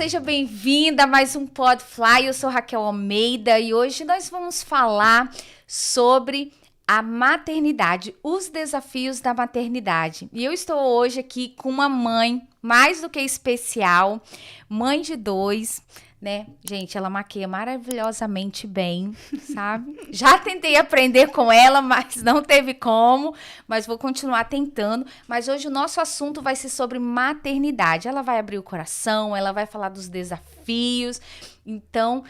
seja bem-vinda a mais um Podfly. Eu sou Raquel Almeida e hoje nós vamos falar sobre a maternidade, os desafios da maternidade. E eu estou hoje aqui com uma mãe mais do que especial, mãe de 2, né? Gente, ela maquia maravilhosamente bem, sabe? Já tentei aprender com ela, mas não teve como, mas vou continuar tentando. Mas hoje o nosso assunto vai ser sobre maternidade. Ela vai abrir o coração, ela vai falar dos desafios. Então,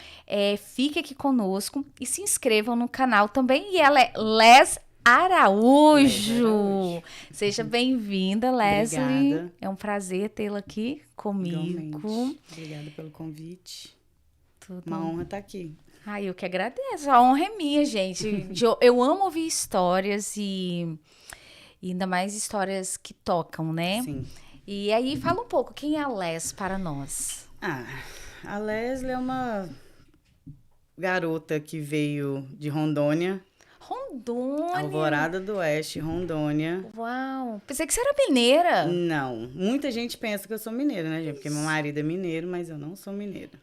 fique aqui conosco e se inscrevam no canal também. E ela é Les Araújo. Seja bem-vinda, Leslie. Obrigada. É um prazer tê-la aqui comigo. Igualmente. Obrigada pelo convite. Uma honra estar aqui. Ai, eu que agradeço. A honra é minha, gente. Eu amo ouvir histórias e ainda mais histórias que tocam, né? Sim. E aí, fala um pouco, quem é a Les para nós? A Leslie é uma garota que veio de Rondônia. Rondônia. Alvorada do Oeste, Rondônia. Uau. Pensei que você era mineira. Não. Muita gente pensa que eu sou mineira, né, gente? Porque meu marido é mineiro, mas eu não sou mineira.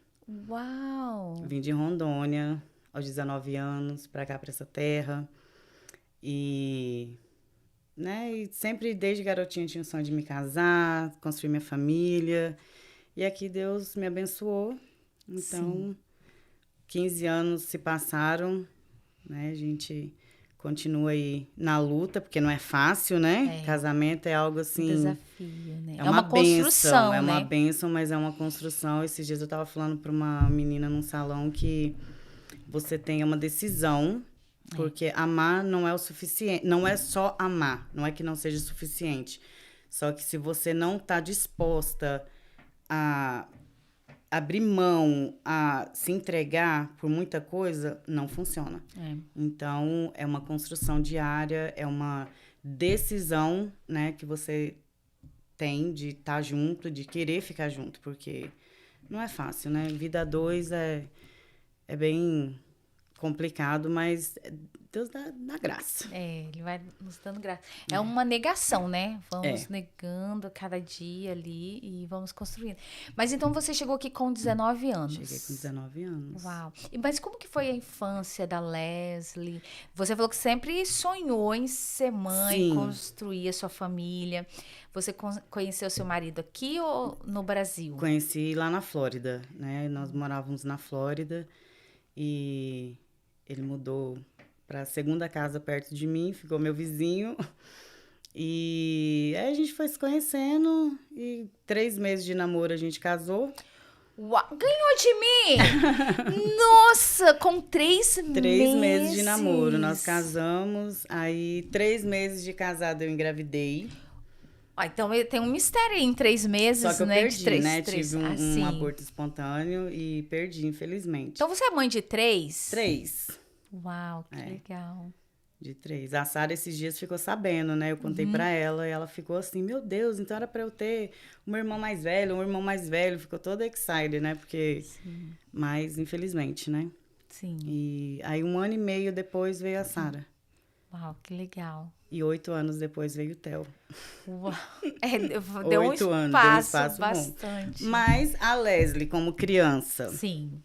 Uau. Vim de Rondônia aos 19 anos pra cá, pra essa terra. E sempre desde garotinha tinha o sonho de me casar, construir minha família. E aqui Deus me abençoou. Então, 15 anos se passaram, né? A gente continua aí na luta, porque não é fácil, né? Casamento é algo assim... Um desafio, né? É uma construção, é né? uma bênção, mas é uma construção. Esses dias eu estava falando para uma menina num salão que você tem uma decisão, porque amar não é o suficiente. Não é só amar, não é que não seja suficiente. Só que se você não está disposta a abrir mão, a se entregar por muita coisa, não funciona. Então, é uma construção diária, é uma decisão, né, que você tem de estar junto, de querer ficar junto, porque não é fácil, né? Vida a 2 é bem complicado, mas Deus dá graça. Ele vai nos dando graça. É uma negação, né? Vamos negando a cada dia ali e vamos construindo. Mas então você chegou aqui com 19 anos. Cheguei com 19 anos. Uau. Mas como que foi a infância da Leslie? Você falou que sempre sonhou em ser mãe, construir a sua família. Você conheceu seu marido aqui ou no Brasil? Conheci lá na Flórida, né? Nós morávamos na Flórida e ele mudou para a segunda casa perto de mim, ficou meu vizinho. E aí a gente foi se conhecendo e 3 meses de namoro a gente casou. Uau, ganhou de mim! Nossa, com 3 meses. 3 meses de namoro, nós casamos. Aí 3 meses de casado eu engravidei. Então tem um mistério aí em 3 meses, Só que eu né? perdi, né? Tive um aborto espontâneo e perdi, infelizmente. Então você é mãe de 3? 3. Uau, que legal. De 3. A Sara esses dias ficou sabendo, né? Eu contei pra ela e ela ficou assim, meu Deus, então era pra eu ter um irmão mais velho. Ficou toda excited, né? Porque... Mas, infelizmente, né? Sim. E aí 1 ano e meio depois veio a Sara. Uau, que legal. E 8 anos depois veio o Theo. Uau. Deu um espaço bastante. Mas a Leslie, como criança... Sim.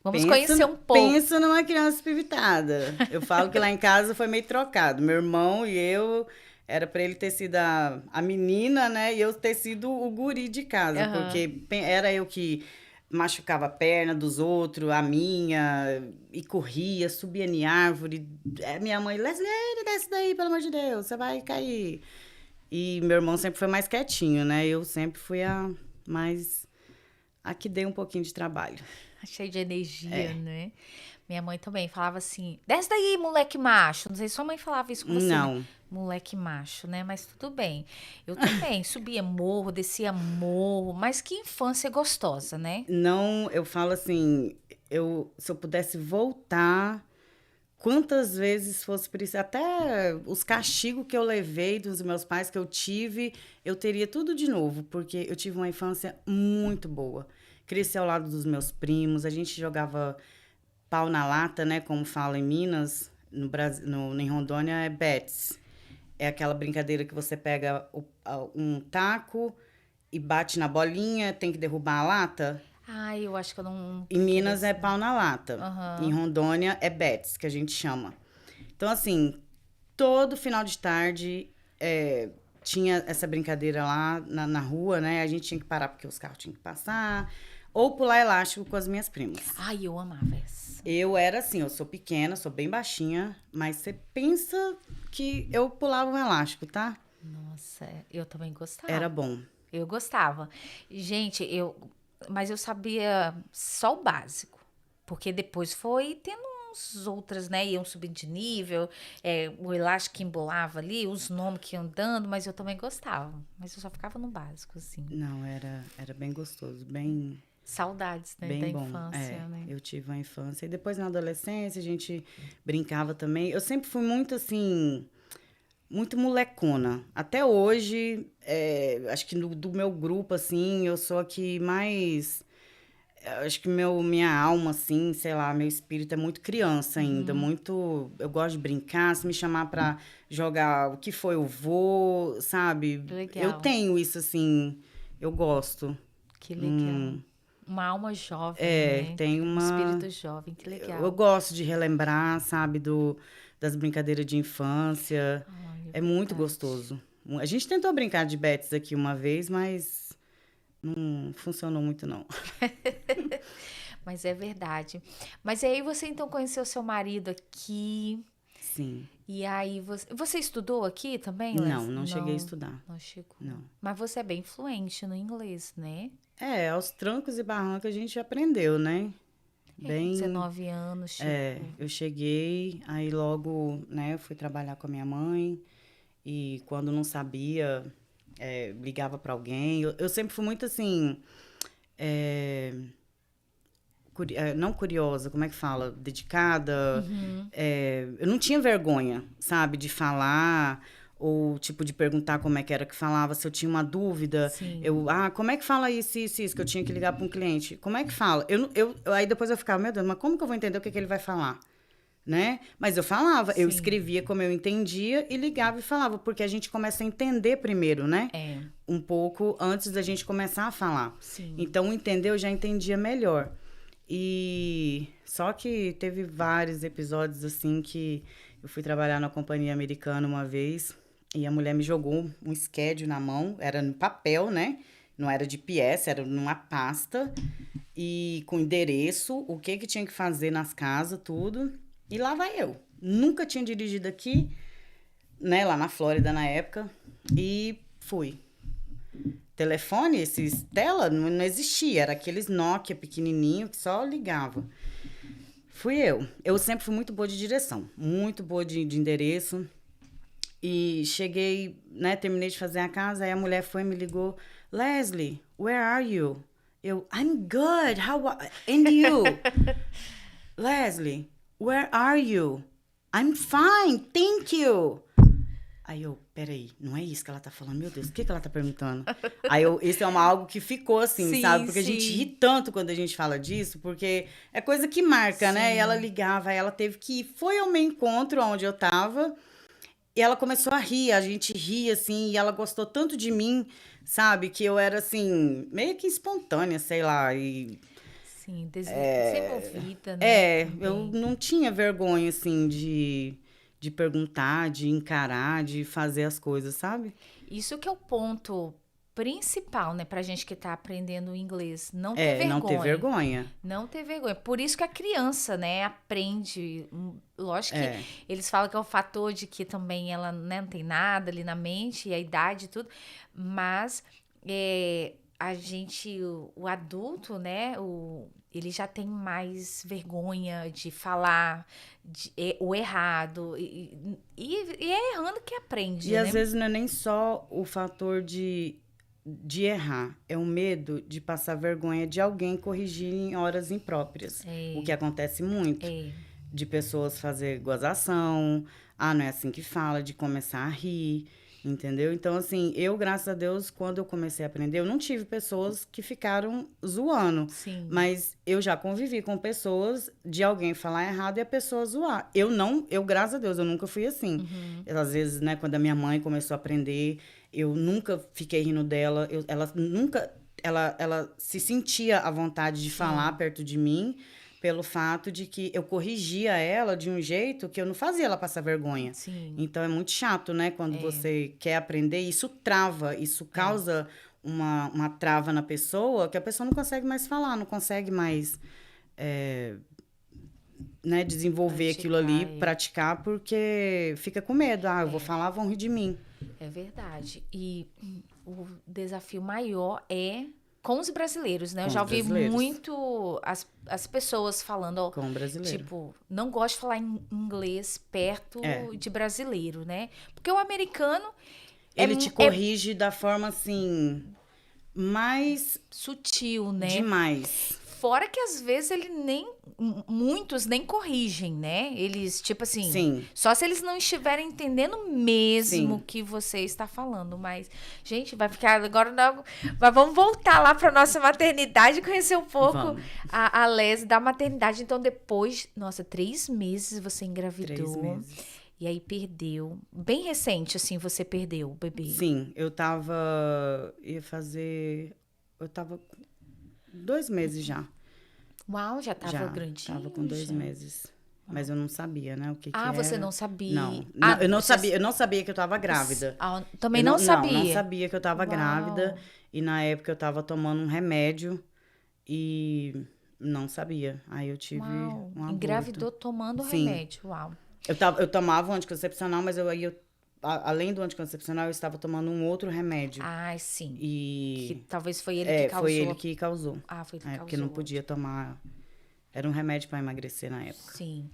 Vamos conhecer um pouco. Pensa numa criança espivitada. Eu falo que lá em casa foi meio trocado. Meu irmão e eu, era pra ele ter sido a menina, né? E eu ter sido o guri de casa. Porque era eu que machucava a perna dos outros, a minha, e corria, subia em árvore. Minha mãe, Leslie, desce daí, pelo amor de Deus, você vai cair. E meu irmão sempre foi mais quietinho, né? Eu sempre fui a que dei um pouquinho de trabalho. Cheio de energia, né? Minha mãe também falava assim, desce daí, moleque macho. Não sei se sua mãe falava isso com você. Não. Né? Moleque macho, né? Mas tudo bem. Eu também subia morro, descia morro. Mas que infância gostosa, né? Não, eu falo assim, se eu pudesse voltar, quantas vezes fosse preciso, até os castigos que eu levei dos meus pais, que eu tive, eu teria tudo de novo. Porque eu tive uma infância muito boa. Cresci ao lado dos meus primos, a gente jogava pau na lata, né? Como fala em Minas, no Brasil, em Rondônia é bets. É aquela brincadeira que você pega um taco e bate na bolinha, tem que derrubar a lata. Ai, eu acho que eu não... Em Minas é pau na lata. Aham. Em Rondônia é bets, que a gente chama. Então, assim, todo final de tarde tinha essa brincadeira lá na rua, né? A gente tinha que parar porque os carros tinham que passar. Ou pular elástico com as minhas primas. Ai, eu amava essa. Eu era assim, eu sou pequena, sou bem baixinha, mas você pensa que eu pulava o elástico, tá? Nossa, eu também gostava. Era bom. Eu gostava. Gente, mas eu sabia só o básico. Porque depois foi tendo uns outras, né? Iam subindo de nível, o elástico que embolava ali, os nomes que iam dando, mas eu também gostava. Mas eu só ficava no básico, assim. Não, era bem gostoso, bem, Saudades, né? bem Da bom. infância, né? Eu tive a infância. E depois, na adolescência, a gente brincava também. Eu sempre fui muito, assim, muito molecona. Até hoje, acho que do meu grupo, assim, eu sou a que mais... Acho que minha alma, assim, sei lá, meu espírito é muito criança ainda, muito... Eu gosto de brincar, se me chamar pra jogar o que for, eu vou, sabe? Legal. Eu tenho isso, assim, eu gosto. Que legal. Uma alma jovem, né? Tem Um uma... espírito jovem, que legal. Eu gosto de relembrar, sabe, das brincadeiras de infância. Ai, É muito verdade. gostoso. A gente tentou brincar de bets aqui uma vez, mas não funcionou muito, não. Mas é verdade. Mas aí você então conheceu seu marido aqui. Sim. E aí você estudou aqui também, Não, Leslie? não cheguei a estudar. Não chegou. Não. Mas você é bem fluente no inglês, né? Aos trancos e barrancos a gente aprendeu, né? Bem... 19 anos, tipo... eu cheguei, aí logo, né, eu fui trabalhar com a minha mãe. E quando não sabia, ligava para alguém. Eu sempre fui muito assim... não curiosa, como é que fala? Dedicada. Eu não tinha vergonha, sabe? De falar, ou tipo, de perguntar como é que era que falava, se eu tinha uma dúvida. Sim. Como é que fala isso, que eu tinha que ligar para um cliente? Como é que fala? Aí depois eu ficava, meu Deus, mas como que eu vou entender o que ele vai falar? Né? Mas eu falava, eu Sim. escrevia como eu entendia e ligava e falava, porque a gente começa a entender primeiro, né? Um pouco antes da gente começar a falar. Sim. Então, entender, eu já entendia melhor. E só que teve vários episódios assim que eu fui trabalhar na companhia americana uma vez e a mulher me jogou um schedule na mão, era no papel, né? Não era de PS, era numa pasta e com endereço, o que tinha que fazer nas casas, tudo. E lá vai eu. Nunca tinha dirigido aqui, né, lá na Flórida na época, e fui. Telefone, esses tela, não existia, era aqueles Nokia pequenininho que só ligava. Fui eu. Eu sempre fui muito boa de direção, muito boa de endereço. E cheguei, né, terminei de fazer a casa, aí a mulher foi e me ligou, Leslie, where are you? I'm good, and you? Leslie, where are you? I'm fine, thank you. Aí eu, peraí, não é isso que ela tá falando? Meu Deus, o que ela tá perguntando? Aí esse é algo que ficou assim, Sim, sabe? Porque sim. a gente ri tanto quando a gente fala disso, porque é coisa que marca, Sim. né? E ela ligava, ela teve que ir, foi ao meu encontro onde eu tava, e ela começou a rir, a gente ria, assim, e ela gostou tanto de mim, sabe? Que eu era, assim, meio que espontânea, sei lá, e... Sim, desenvolvida, né? eu não tinha vergonha, assim, de perguntar, de encarar, de fazer as coisas, sabe? Isso que é o ponto principal, né, pra gente que tá aprendendo inglês. Não ter vergonha. Não ter vergonha. Não ter vergonha. Por isso que a criança, né, aprende. Lógico que eles falam que é o fator de que também ela, né, não tem nada ali na mente, e a idade e tudo, mas a gente, o adulto, né, ele já tem mais vergonha de falar o errado. E é errando que aprende, E né? às vezes não é nem só o fator de errar. É o medo de passar vergonha de alguém corrigir em horas impróprias. O que acontece muito. De pessoas fazer gozação. Não é assim que fala. De começar a rir. Entendeu? Então, assim, eu, graças a Deus, quando eu comecei a aprender, eu não tive pessoas que ficaram zoando. Sim. Mas eu já convivi com pessoas de alguém falar errado e a pessoa zoar. Eu não, eu, graças a Deus, eu nunca fui assim. Às vezes, né, quando a minha mãe começou a aprender, eu nunca fiquei rindo dela. Ela nunca, ela se sentia à vontade de falar perto de mim, pelo fato de que eu corrigia ela de um jeito que eu não fazia ela passar vergonha. Sim. Então, é muito chato, né? Quando você quer aprender, isso trava, isso causa uma trava na pessoa, que a pessoa não consegue mais falar, não consegue mais né, desenvolver aquilo ali, praticar, porque fica com medo. Ah, eu vou falar, vão rir de mim. É verdade. E o desafio maior é com os brasileiros, né? Com Eu já os ouvi brasileiros. muito as pessoas falando, Com o brasileiro. tipo, não gosto de falar inglês perto de brasileiro, né? Porque o americano Ele te corrige da forma, assim, mais sutil, né? demais. Fora que às vezes muitos nem corrigem, né? Eles, tipo assim, Sim. só se eles não estiverem entendendo mesmo o Sim. que você está falando. Mas, gente, vai ficar agora. Mas vamos voltar lá para nossa maternidade e conhecer um pouco a Les da maternidade. Então, depois, nossa, 3 meses você engravidou. 3 meses. E aí perdeu. Bem recente, assim, você perdeu o bebê. Sim, eu tava 2 meses já. Uau, já tava grandinho. Tava com 2 meses. Mas eu não sabia, né, o que era. Você não sabia? Não, eu não sabia que eu tava grávida. Também não sabia? Não sabia que eu tava grávida. E na época eu tava tomando um remédio e não sabia. Aí eu tive um aborto. Engravidou tomando remédio, uau. Eu tomava um anticoncepcional, mas além do anticoncepcional, eu estava tomando um outro remédio. Ah, sim. E que talvez foi ele que causou. Foi ele que causou. Foi ele que causou. Porque não podia tomar. Era um remédio para emagrecer na época. Sim.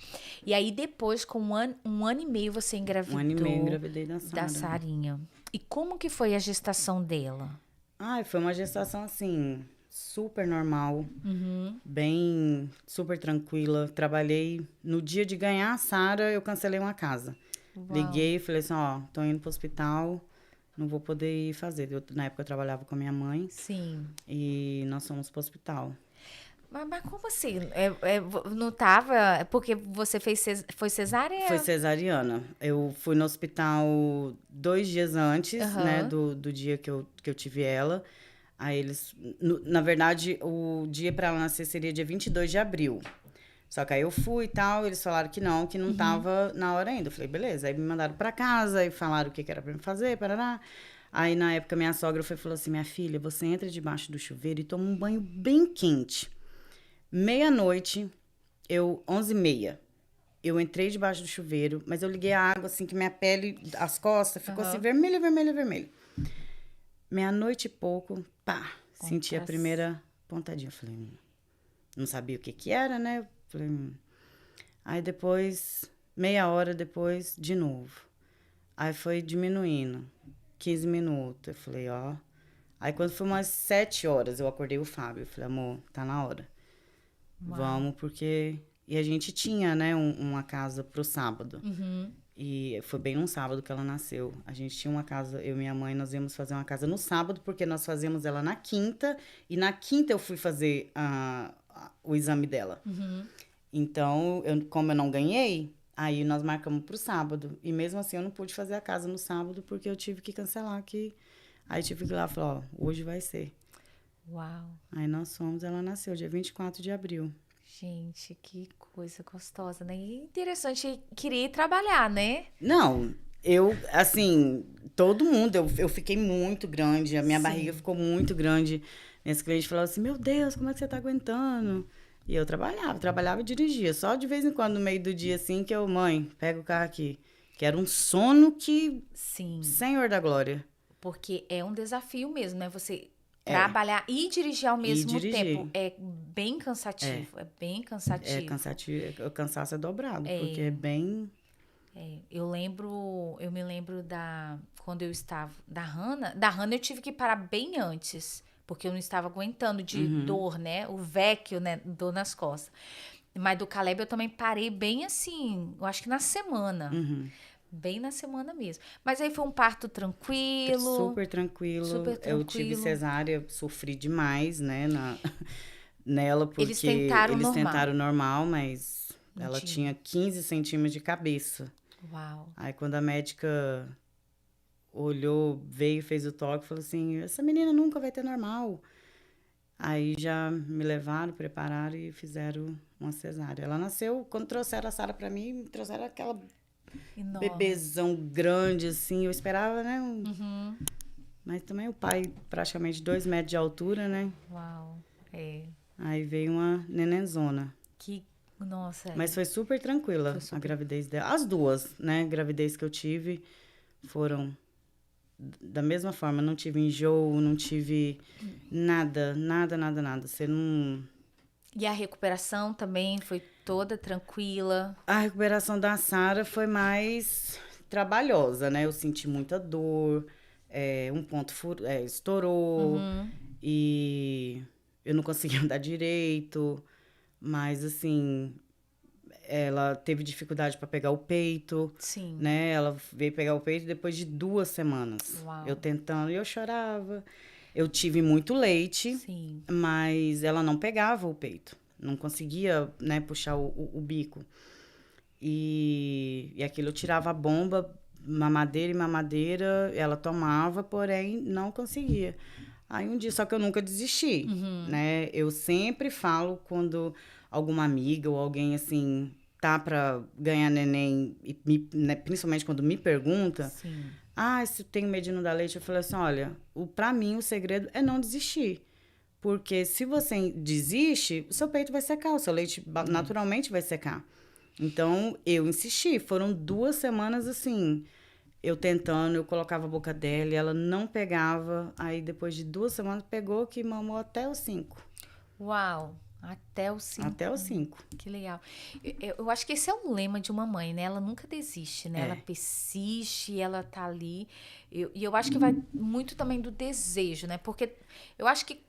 E aí, depois, com um ano e meio, você engravidou. 1 ano e meio eu engravidei da Sara. Da Sarinha. E como que foi a gestação dela? Foi uma gestação, assim, super normal. Bem, super tranquila. Trabalhei. No dia de ganhar a Sara, eu cancelei uma casa. Uau. Liguei e falei assim, tô indo pro hospital, não vou poder ir fazer. Na época eu trabalhava com a minha mãe. Sim. E nós fomos pro hospital. Mas como assim? Não tava... É porque você foi cesárea? Foi cesariana. Eu fui no hospital 2 dias antes, né, do dia que eu tive ela. Aí eles... Na verdade, o dia pra ela nascer seria dia 22 de abril. Só que aí eu fui e tal, eles falaram que não tava na hora ainda. Eu falei, beleza. Aí me mandaram pra casa e falaram o que era pra me fazer, parará. Aí, na época, minha sogra falou assim, minha filha, você entra debaixo do chuveiro e toma um banho bem quente. Meia-noite, 11h30, eu entrei debaixo do chuveiro, mas eu liguei a água, assim, que minha pele, as costas, ficou assim, vermelha, vermelha, vermelha. Meia-noite e pouco, pá, senti a primeira pontadinha. Eu falei, não sabia o que era, né? Falei, Aí depois, meia hora depois, de novo. Aí foi diminuindo, 15 minutos. Eu falei, Aí quando foi umas 7 horas, eu acordei o Fábio. Eu falei, amor, tá na hora. Uau. Vamos, porque... E a gente tinha, né, uma casa pro sábado. E foi bem num sábado que ela nasceu. A gente tinha uma casa, eu e minha mãe, nós íamos fazer uma casa no sábado, porque nós fazíamos ela na quinta. E na quinta eu fui fazer o exame dela. Então, como eu não ganhei, aí nós marcamos pro sábado. E mesmo assim, eu não pude fazer a casa no sábado, porque eu tive que cancelar. Aí tive que ir lá e falar, hoje vai ser. Uau. Aí nós fomos, ela nasceu dia 24 de abril. Gente, que coisa gostosa, né? E interessante, queria ir trabalhar, né? Não, assim, todo mundo, eu fiquei muito grande, a minha barriga ficou muito grande. Esse cliente falou assim, meu Deus, como é que você tá aguentando? E eu trabalhava e dirigia. Só de vez em quando, no meio do dia, assim, que mãe, pega o carro aqui. Que era um sono que... Sim. Senhor da glória. Porque é um desafio mesmo, né? Você... Trabalhar e dirigir ao mesmo tempo é bem cansativo. É bem cansativo. É cansativo. O cansaço é dobrado, porque é bem... Eu me lembro quando eu estava... Da Hannah eu tive que parar bem antes, porque eu não estava aguentando de dor, né? O vecchio, né? Dor nas costas. Mas do Caleb eu também parei bem assim, eu acho que na semana. Bem na semana mesmo. Mas aí foi um parto tranquilo? Super tranquilo. Super Eu tive tranquilo. cesárea, sofri demais, né, nela, Eles porque tentaram eles normal. tentaram normal, mas Não ela tinha. tinha 15 centímetros de cabeça. Uau. Aí quando a médica olhou, veio, fez o toque, falou assim, essa menina nunca vai ter normal. Aí já me levaram, prepararam e fizeram uma cesárea. Ela nasceu, quando trouxeram a Sara pra mim, trouxeram aquela Enorme. bebezão grande, assim. Eu esperava, né? Uhum. Mas também o pai, praticamente 2 metros de altura, né? Uau. É. Aí veio uma nenenzona. Nossa. Mas foi super tranquila Foi a super. gravidez dela. As duas, né? Gravidez que eu tive foram da mesma forma. Não tive enjoo, não tive nada, nada, nada, nada. Você não... E a recuperação também foi toda tranquila? A recuperação da Sara foi mais trabalhosa, né? Eu senti muita dor, um ponto estourou Uhum. e eu não conseguia andar direito, mas assim, ela teve dificuldade para pegar o peito, Sim. né? Ela veio pegar o peito depois de 2 semanas. Uau. Eu tentando, e eu chorava. Eu tive muito leite, Sim. mas ela não pegava o peito. Não conseguia, né, puxar o bico. E aquilo eu tirava a bomba, mamadeira, ela tomava, porém não conseguia. Aí um dia, só que eu nunca desisti, né? Eu sempre falo quando alguma amiga ou alguém assim tá pra ganhar neném, né, principalmente quando me pergunta, Sim. se eu tenho medo de não dar leite, eu falo assim, olha, pra mim o segredo é não desistir. Porque se você desiste, o seu peito vai secar, o seu leite naturalmente vai secar. Então, eu insisti. Foram 2 semanas assim, eu tentando, eu colocava a boca dela e ela não pegava. Aí, depois de 2 semanas, pegou que mamou até os 5. Uau. Até os 5. Até os 5. Que legal. Eu acho que esse é o lema de uma mãe, né? Ela nunca desiste, né? Ela persiste, ela tá ali. E eu acho que vai muito também do desejo, né? Porque eu acho que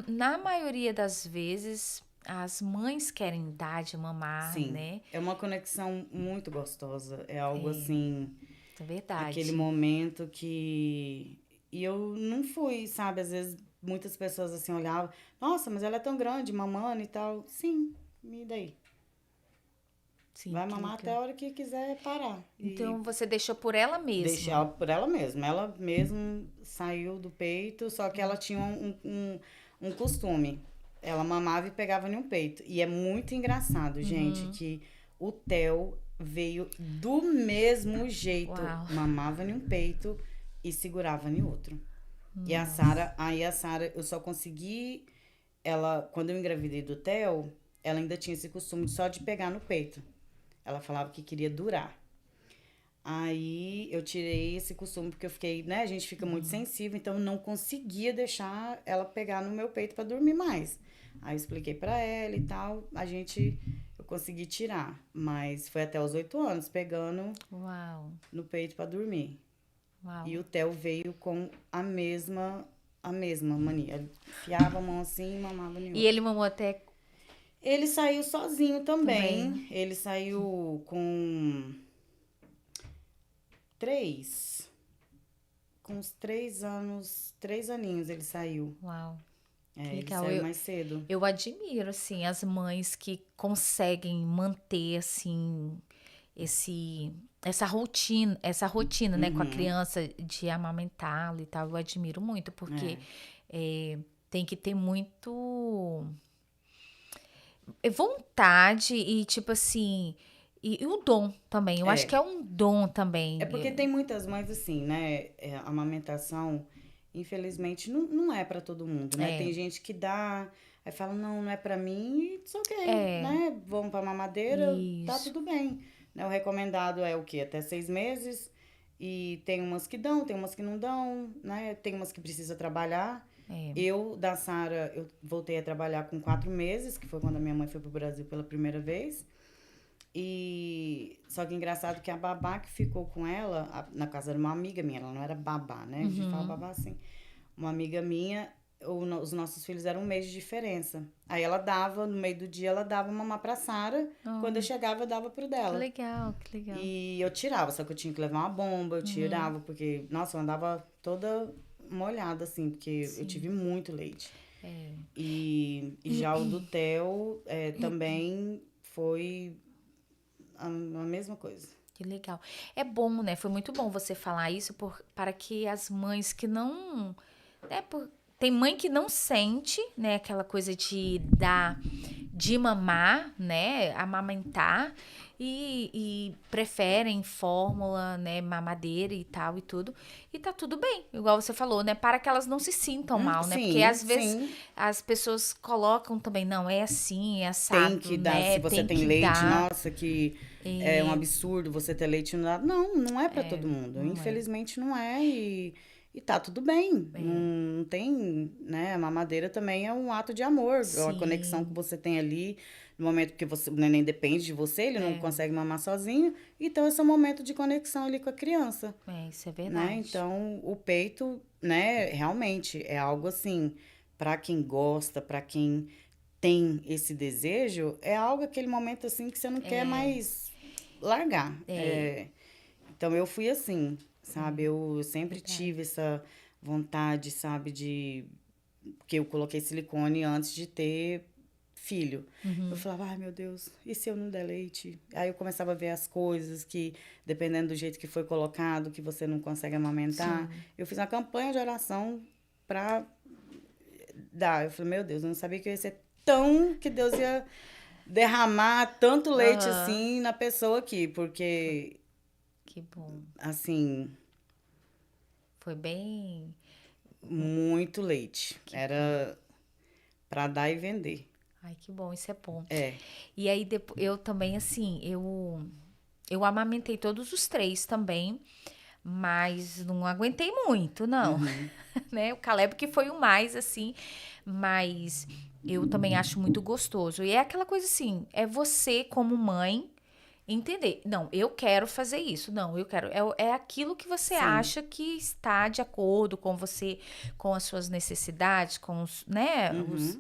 na maioria das vezes as mães querem dar de mamar, Sim. né? É uma conexão muito gostosa. É algo assim, É verdade. aquele momento que... E eu não fui, sabe? Às vezes, muitas pessoas assim olhavam, nossa, mas ela é tão grande, mamando e tal. Sim, e daí? Sim, Vai que mamar até a legal. hora que quiser parar. Então você deixou por ela Deixei mesma. ela por ela mesma. Ela mesma saiu do peito, só que ela tinha um costume. Ela mamava e pegava em um peito. E é muito engraçado, gente, que o Theo veio do mesmo jeito. Uau. Mamava em um peito e segurava em outro. E a Sara, eu só consegui... Quando eu engravidei do Theo, ela ainda tinha esse costume só de pegar no peito. Ela falava que queria durar. Aí eu tirei esse costume porque eu fiquei, né? A gente fica muito sensível, então eu não conseguia deixar ela pegar no meu peito para dormir mais. Aí eu expliquei para ela e tal, eu consegui tirar, mas foi até os 8 anos pegando Uau. no peito para dormir. Uau. E o Theo veio com a mesma mania. Ele enfiava a mão assim e mamava em outro. E ele mamou até Ele saiu sozinho também. Também. Ele saiu com 3. Com uns 3 anos, 3 aninhos ele saiu. Uau. Que Ele legal. saiu mais cedo. Eu admiro, assim, as mães que conseguem manter, assim, essa rotina, né, com a criança de amamentá-la e tal. Eu admiro muito, porque tem que ter muito vontade e, tipo assim, e o dom também. Eu acho que é um dom também. É porque tem muitas mães assim, né? A amamentação, infelizmente, não é pra todo mundo, né? Tem gente que dá, aí fala, não é pra mim, e it's ok, né? Vamos pra mamadeira, tá Isso. tudo bem. Né? O recomendado é o quê? Até 6 meses. E tem umas que dão, tem umas que não dão, né? Tem umas que precisa trabalhar. Da Sara, eu voltei a trabalhar com 4 meses, que foi quando a minha mãe foi pro Brasil pela primeira vez. Só que engraçado que a babá que ficou com ela, na casa era uma amiga minha, ela não era babá, né? A gente fala babá assim. Uma amiga minha, os nossos filhos eram um mês de diferença. Aí ela dava, no meio do dia, ela dava mamar pra Sara. Quando eu chegava, eu dava pro Que dela. legal, que legal. E eu tirava, só que eu tinha que levar uma bomba, eu tirava, porque, nossa, eu andava toda molhada, assim, porque eu tive muito leite. E já o do Theo também foi a mesma coisa. Que legal. É bom, né? Foi muito bom você falar isso para que as mães que não, né, tem mãe que não sente, né, aquela coisa de dar, de mamar, né, amamentar e preferem fórmula, né, mamadeira e tal e tudo. E tá tudo bem, igual você falou, né, para que elas não se sintam mal, né? Porque às vezes as pessoas colocam também, não, é assim, é assado, tem que dar, né? se você Tem tem que leite, dar. nossa, que é um absurdo você ter leite no dado. Não, não é pra todo mundo. não é. Infelizmente não é e tá tudo bem. Não tem, né? A mamadeira também é um ato de amor. É uma conexão que você tem ali no momento que o neném depende de você, ele não consegue mamar sozinho. Então, esse é um momento de conexão ali com a criança. Isso é verdade. Né? Então, o peito, né, realmente é algo assim, pra quem gosta, pra quem tem esse desejo, é algo, aquele momento assim, que você não quer mais largar. Então, eu fui assim, sabe? Eu sempre tive essa vontade, sabe, de... Porque eu coloquei silicone antes de ter filho. Eu falava, ai, meu Deus, e se eu não der leite? Aí eu começava a ver as coisas que, dependendo do jeito que foi colocado, que você não consegue amamentar. Eu fiz uma campanha de oração pra dar. Eu falei, meu Deus, eu não sabia que eu ia ser tão... Que Deus ia derramar tanto leite assim na pessoa aqui, porque... Que bom. Assim... Foi bem... Muito leite. Era pra dar e vender. Ai, que bom, isso é bom. É. E aí, eu também, assim, eu amamentei todos os 3 também, mas não aguentei muito, não. Né? O Caleb que foi o mais, assim, mas eu também acho muito gostoso. E é aquela coisa assim, é você como mãe entender. Não, eu quero fazer isso. Não, eu quero. É aquilo que você acha que está de acordo com você, com as suas necessidades, com os, né,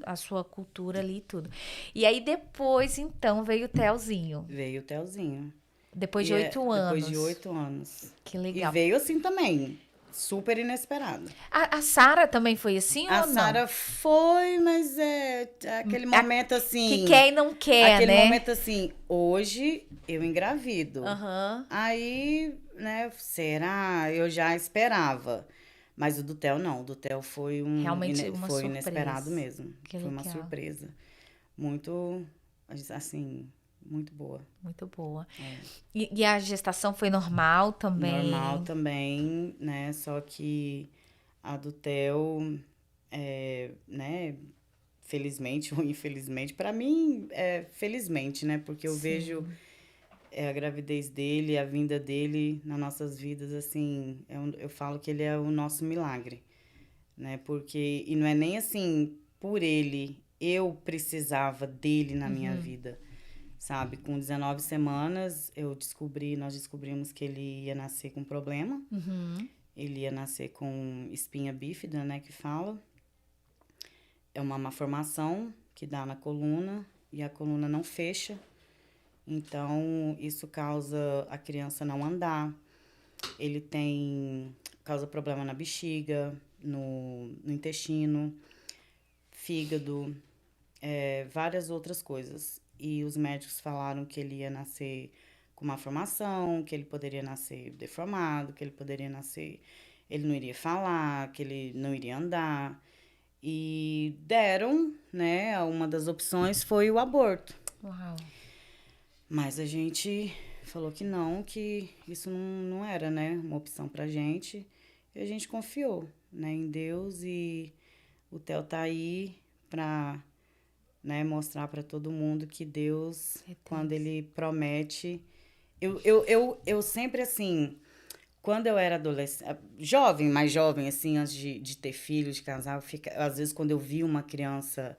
a sua cultura ali e tudo. E aí depois, então, veio o Telzinho. Veio o Telzinho. Depois de 8 anos. Depois de 8 anos. Que legal. E veio assim também. Super inesperado. A Sara também foi assim ou não? A Sara foi, mas é aquele momento assim... Que quer e não quer, aquele né? momento assim, hoje eu engravido. Aham. Aí, né, será? Eu já esperava. Mas o do Theo não. O do Theo foi Realmente uma foi surpresa. Inesperado mesmo. Que foi uma legal. surpresa. Muito, assim, muito boa. Muito boa. E a gestação foi normal também? Normal também, né? Só que a do Theo, né? Felizmente ou infelizmente, pra mim, felizmente, né? Porque eu vejo a gravidez dele, a vinda dele nas nossas vidas, assim, eu falo que ele é o nosso milagre, né? Porque, e não é nem assim, por ele, eu precisava dele na minha vida, sabe? Com 19 semanas, nós descobrimos que ele ia nascer com problema. Ele ia nascer com espinha bífida, né, que fala. É uma malformação que dá na coluna e a coluna não fecha. Então, isso causa a criança não andar. Ele causa problema na bexiga, no intestino, fígado, várias outras coisas. E os médicos falaram que ele ia nascer com uma formação, que ele poderia nascer deformado, que ele poderia nascer... Ele não iria falar, que ele não iria andar. E deram, né? Uma das opções foi o aborto. Uau. Mas a gente falou que não, que isso não era, né? Uma opção pra gente. E a gente confiou, né? Em Deus. E o Theo tá aí pra... né, mostrar para todo mundo que Deus, quando Ele promete... Eu sempre, assim, quando eu era adolescente, mais jovem, assim, antes de ter filho, de casar, às vezes, quando eu via uma criança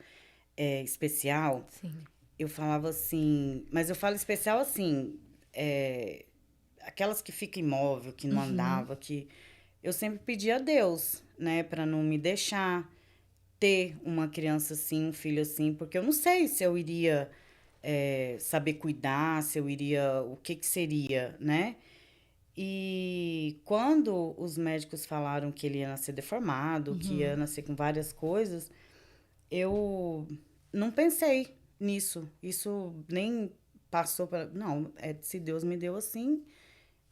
especial, eu falava assim... Mas eu falo especial, assim, aquelas que ficam imóvel, que não andava, que... Eu sempre pedia a Deus, né, para não me deixar ter uma criança assim, um filho assim, porque eu não sei se eu iria saber cuidar, se eu iria, o que seria, né? E quando os médicos falaram que ele ia nascer deformado, que ia nascer com várias coisas, eu não pensei nisso. Isso nem passou para. Não, se Deus me deu assim,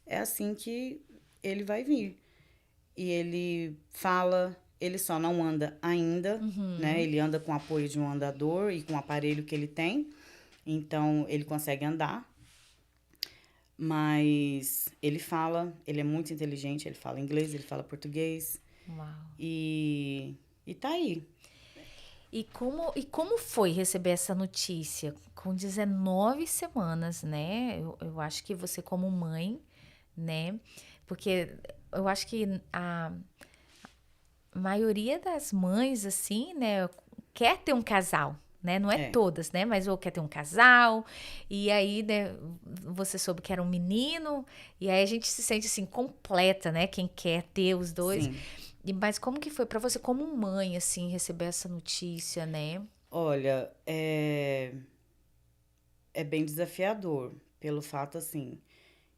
é assim que ele vai vir. E ele fala, ele só não anda ainda, né? Ele anda com o apoio de um andador e com o aparelho que ele tem. Então, ele consegue andar. Mas ele fala, ele é muito inteligente, ele fala inglês, ele fala português. Uau. E tá aí. E como foi receber essa notícia? Com 19 semanas, né? Eu acho que você como mãe, né? Porque eu acho que a maioria das mães, assim, né? Quer ter um casal, né? Não é todas, né? Mas ou quer ter um casal. E aí, né? Você soube que era um menino. E aí a gente se sente, assim, completa, né? Quem quer ter os dois. Sim. Mas como que foi para você como mãe, assim, receber essa notícia, né? Olha, é bem desafiador, pelo fato, assim,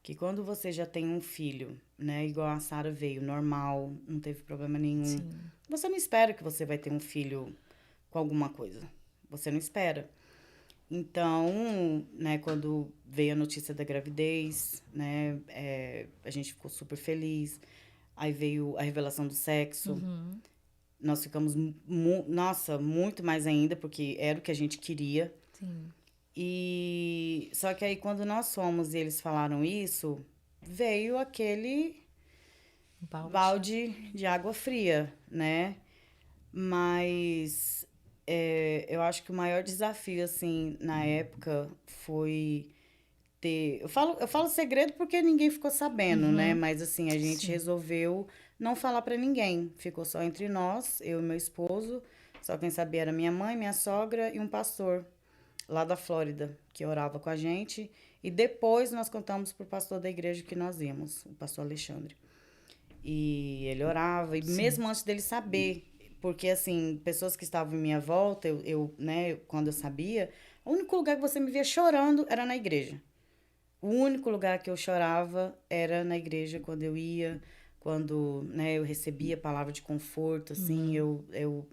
que quando você já tem um filho, né, igual a Sara veio, normal, não teve problema nenhum, Sim. você não espera que você vai ter um filho com alguma coisa. Você não espera. Então, né, quando veio a notícia da gravidez, né, a gente ficou super feliz. Aí veio a revelação do sexo. Nós ficamos, nossa, muito mais ainda, porque era o que a gente queria. Sim. E só que aí quando nós fomos e eles falaram isso, veio aquele balde de água fria, né? Mas eu acho que o maior desafio, assim, na época foi ter. Eu falo segredo porque ninguém ficou sabendo, né? Mas, assim, a gente resolveu não falar pra ninguém. Ficou só entre nós, eu e meu esposo. Só quem sabia era minha mãe, minha sogra e um pastor lá da Flórida, que orava com a gente. E depois nós contamos pro pastor da igreja que nós íamos, o pastor Alexandre. E ele orava, e mesmo antes dele saber, porque, assim, pessoas que estavam em minha volta, né, quando eu sabia, o único lugar que você me via chorando era na igreja. O único lugar que eu chorava era na igreja, quando eu ia, quando, né, eu recebia palavra de conforto, assim,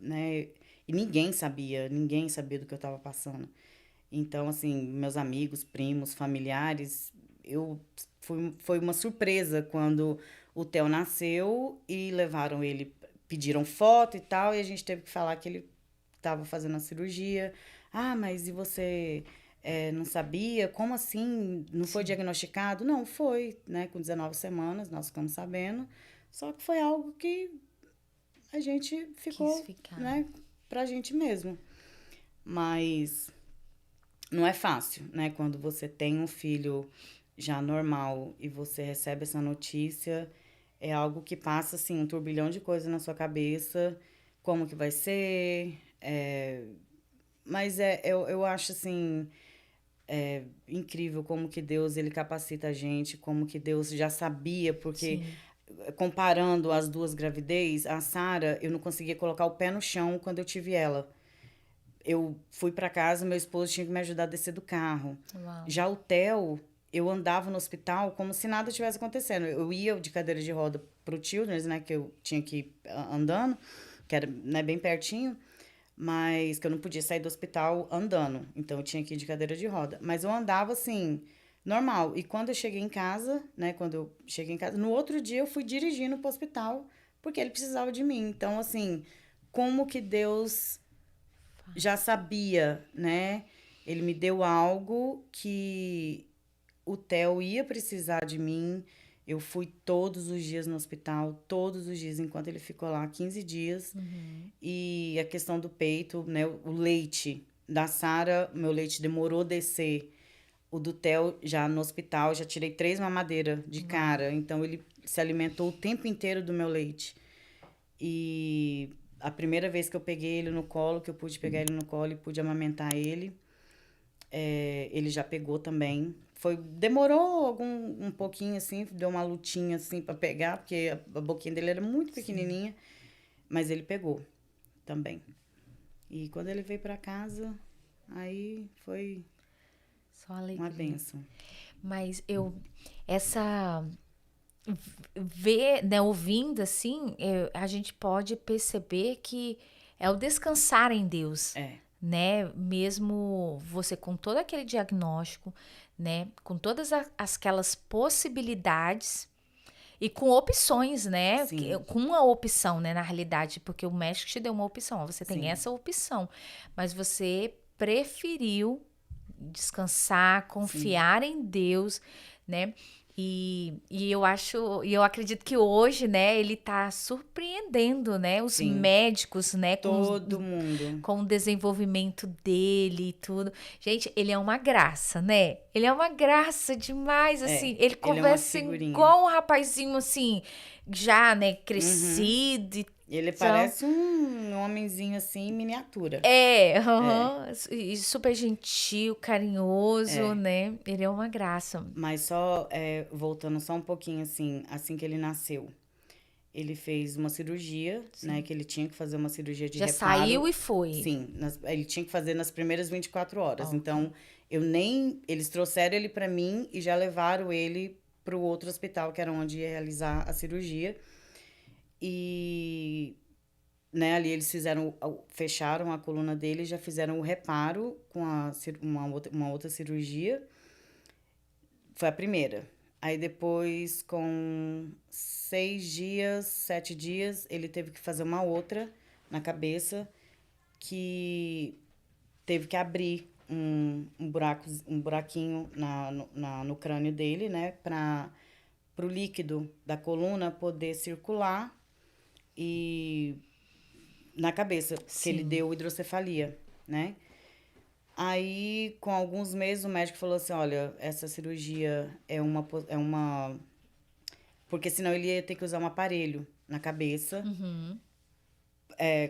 né, e ninguém sabia do que eu estava passando. Então, assim, meus amigos, primos, familiares, foi uma surpresa quando o Theo nasceu e levaram ele, pediram foto e tal, e a gente teve que falar que ele estava fazendo a cirurgia. Ah, mas e você não sabia? Como assim? Não foi diagnosticado? Não, foi, né? Com 19 semanas, nós ficamos sabendo. Só que foi algo que a gente ficou, né, pra gente mesmo. Mas não é fácil, né? Quando você tem um filho já normal e você recebe essa notícia, é algo que passa, assim, um turbilhão de coisas na sua cabeça. Como que vai ser? Mas eu acho, assim, incrível como que Deus, ele capacita a gente, como que Deus já sabia, porque comparando as duas gravidez, a Sara, eu não conseguia colocar o pé no chão quando eu tive ela. Eu fui para casa, meu esposo tinha que me ajudar a descer do carro. Uau. Já o Theo, eu andava no hospital como se nada tivesse acontecendo. Eu ia de cadeira de roda pro Children's, né, que eu tinha que ir andando, que era, né, bem pertinho, mas que eu não podia sair do hospital andando. Então eu tinha que ir de cadeira de roda. Mas eu andava assim, normal. E quando eu cheguei em casa, né, no outro dia eu fui dirigindo pro hospital, porque ele precisava de mim. Então, assim, como que Deus já sabia, né? Ele me deu algo que o Theo ia precisar de mim. Eu fui todos os dias no hospital, todos os dias, enquanto ele ficou lá 15 dias. E a questão do peito, né? O leite da Sara, meu leite demorou a descer. O do Theo, já no hospital, já tirei 3 mamadeiras de cara. Então, ele se alimentou o tempo inteiro do meu leite. E a primeira vez que eu peguei ele no colo, que eu pude pegar ele no colo e pude amamentar ele, ele já pegou também. Demorou um pouquinho, assim, deu uma lutinha, assim, para pegar, porque a boquinha dele era muito pequenininha, mas ele pegou também. E quando ele veio para casa, aí foi Só alegria. uma bênção. Mas essa ver, né, ouvindo assim, a gente pode perceber que é o descansar em Deus, né? Mesmo você com todo aquele diagnóstico, né, com todas aquelas possibilidades e com opções, né? Sim. Com uma opção, né, na realidade, porque o médico te deu uma opção, você tem Sim. essa opção, mas você preferiu descansar, confiar em Deus, né? E eu acredito que hoje, né, ele tá surpreendendo, né, os Sim. médicos, né, Todo mundo. com o desenvolvimento dele e tudo. Gente, ele é uma graça, né? Ele é uma graça demais, assim. Ele ele é uma conversa figurinha. igual um rapazinho, assim, já, né, crescido e Ele então, parece um homenzinho assim, em miniatura. e super gentil, carinhoso, né? Ele é uma graça. Mas só, voltando só um pouquinho assim que ele nasceu. Ele fez uma cirurgia, né? Que ele tinha que fazer uma cirurgia de Já reparo. saiu e foi. Sim, ele tinha que fazer nas primeiras 24 horas. Então, eles trouxeram ele pra mim e já levaram ele pro outro hospital, que era onde ia realizar a cirurgia. E, né, ali eles fecharam a coluna dele e já fizeram o reparo com uma outra cirurgia. Foi a primeira. Aí depois, com 6 dias, 7 dias, ele teve que fazer uma outra na cabeça, que teve que abrir um buraquinho no crânio dele, né? Para o líquido da coluna poder circular e na cabeça, porque ele deu hidrocefalia, né? Aí, com alguns meses, o médico falou assim, olha, essa cirurgia é uma... Porque senão ele ia ter que usar um aparelho na cabeça,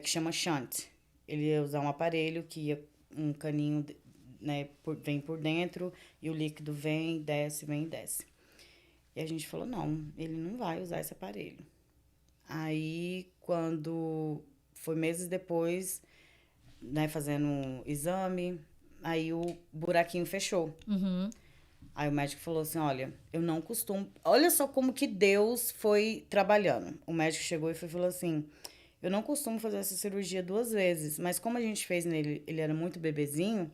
que chama shunt. Ele ia usar um aparelho que ia um caninho, né, vem por dentro e o líquido vem, desce, vem e desce. E a gente falou, não, ele não vai usar esse aparelho. Aí, quando foi meses depois, né, fazendo um exame, aí o buraquinho fechou. Aí o médico falou assim, olha, eu não costumo... Olha só como que Deus foi trabalhando. O médico chegou e falou assim, eu não costumo fazer essa cirurgia 2 vezes, mas como a gente fez nele, ele era muito bebezinho,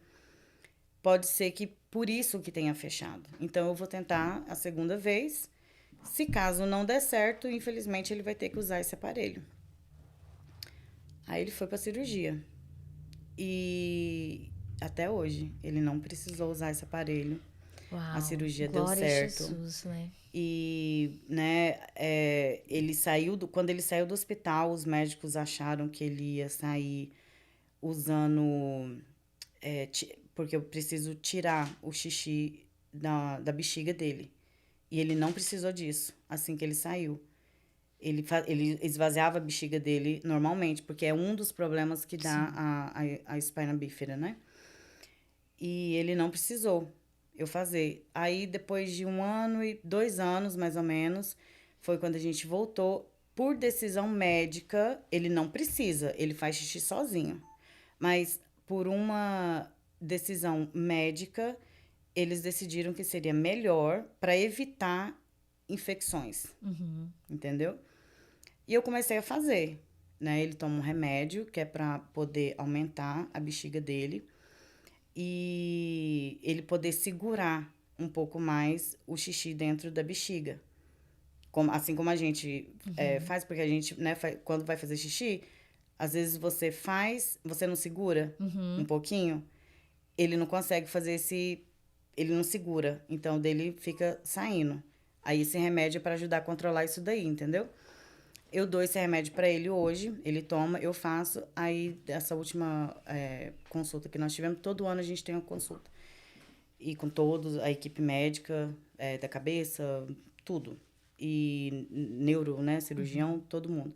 pode ser que por isso que tenha fechado. Então, eu vou tentar a segunda vez. Se caso não der certo, infelizmente, ele vai ter que usar esse aparelho. Aí ele foi pra cirurgia. E até hoje, ele não precisou usar esse aparelho. Uau, a cirurgia glória deu certo. A Jesus, né? E, né, quando ele saiu do hospital, os médicos acharam que ele ia sair usando... porque eu preciso tirar o xixi da bexiga dele. E ele não precisou disso, assim que ele saiu. Ele esvaziava a bexiga dele normalmente, porque é um dos problemas que dá a espina bífida, né? E ele não precisou eu fazer. Aí, depois de 1 ano e 2 anos, mais ou menos, foi quando a gente voltou. Por decisão médica, ele não precisa, ele faz xixi sozinho. Mas, por uma decisão médica, eles decidiram que seria melhor para evitar infecções. Entendeu? E eu comecei a fazer, né? Ele toma um remédio que é para poder aumentar a bexiga dele e ele poder segurar um pouco mais o xixi dentro da bexiga. Assim como a gente faz, porque a gente, né, quando vai fazer xixi, às vezes você não segura um pouquinho, ele não consegue fazer ele não segura, então dele fica saindo. Aí esse remédio é para ajudar a controlar isso daí, entendeu? Eu dou esse remédio para ele hoje, ele toma, eu faço. Aí, essa última consulta que nós tivemos, todo ano a gente tem uma consulta. E com todos, a equipe médica, da cabeça, tudo. E neuro, né, cirurgião, todo mundo.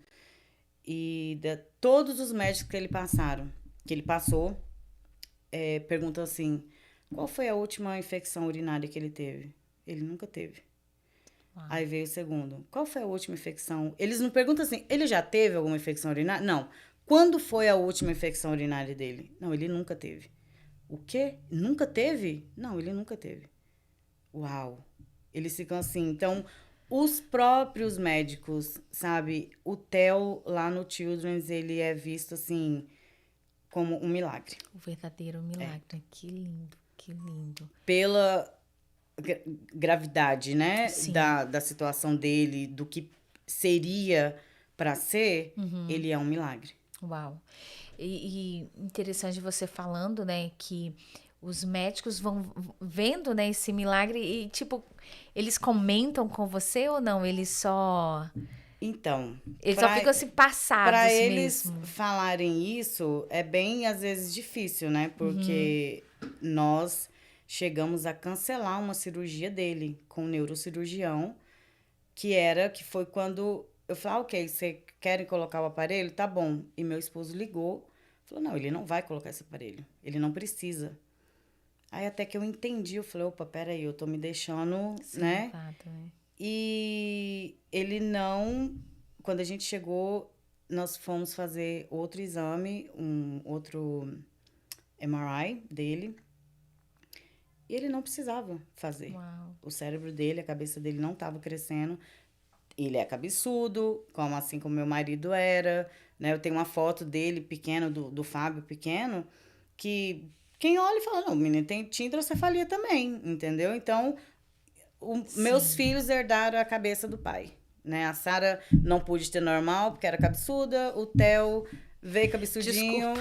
E todos os médicos que ele passou, perguntam assim, qual foi a última infecção urinária que ele teve? Ele nunca teve. Aí veio o segundo. Qual foi a última infecção? Eles não perguntam assim, ele já teve alguma infecção urinária? Não. Quando foi a última infecção urinária dele? Não, ele nunca teve. O quê? Nunca teve? Não, ele nunca teve. Uau! Eles ficam assim. Então, os próprios médicos, sabe? O Theo, lá no Children's, ele é visto, assim, como um milagre. O verdadeiro milagre. Que lindo, que lindo. Pela gravidade, né? Sim. Da situação dele, do que seria para ser, ele é um milagre. Uau. E interessante você falando, né, que os médicos vão vendo, né, esse milagre e, tipo, eles comentam com você ou não? Eles só... Então, Eles só ficam assim passados para eles mesmo. falarem isso, é bem, às vezes, difícil, né? Porque nós chegamos a cancelar uma cirurgia dele com um neurocirurgião, que foi quando eu falei, ok, vocês querem colocar o aparelho? Tá bom. E meu esposo ligou, falou, não, ele não vai colocar esse aparelho, ele não precisa. Aí até que eu entendi, eu falei, opa, peraí, eu tô me deixando, Sim, né? exato, né? E ele não... Quando a gente chegou, nós fomos fazer outro exame, um outro MRI dele. E ele não precisava fazer. Uau. O cérebro dele, a cabeça dele não estava crescendo. Ele é cabeçudo, assim como meu marido era, né? Eu tenho uma foto dele pequeno, do Fábio pequeno, que quem olha e fala, não, o menino tinha hidrocefalia também, entendeu? Então, meus filhos herdaram a cabeça do pai, né? A Sara não pôde ter normal, porque era cabeçuda, o Theo veio cabeçudinho,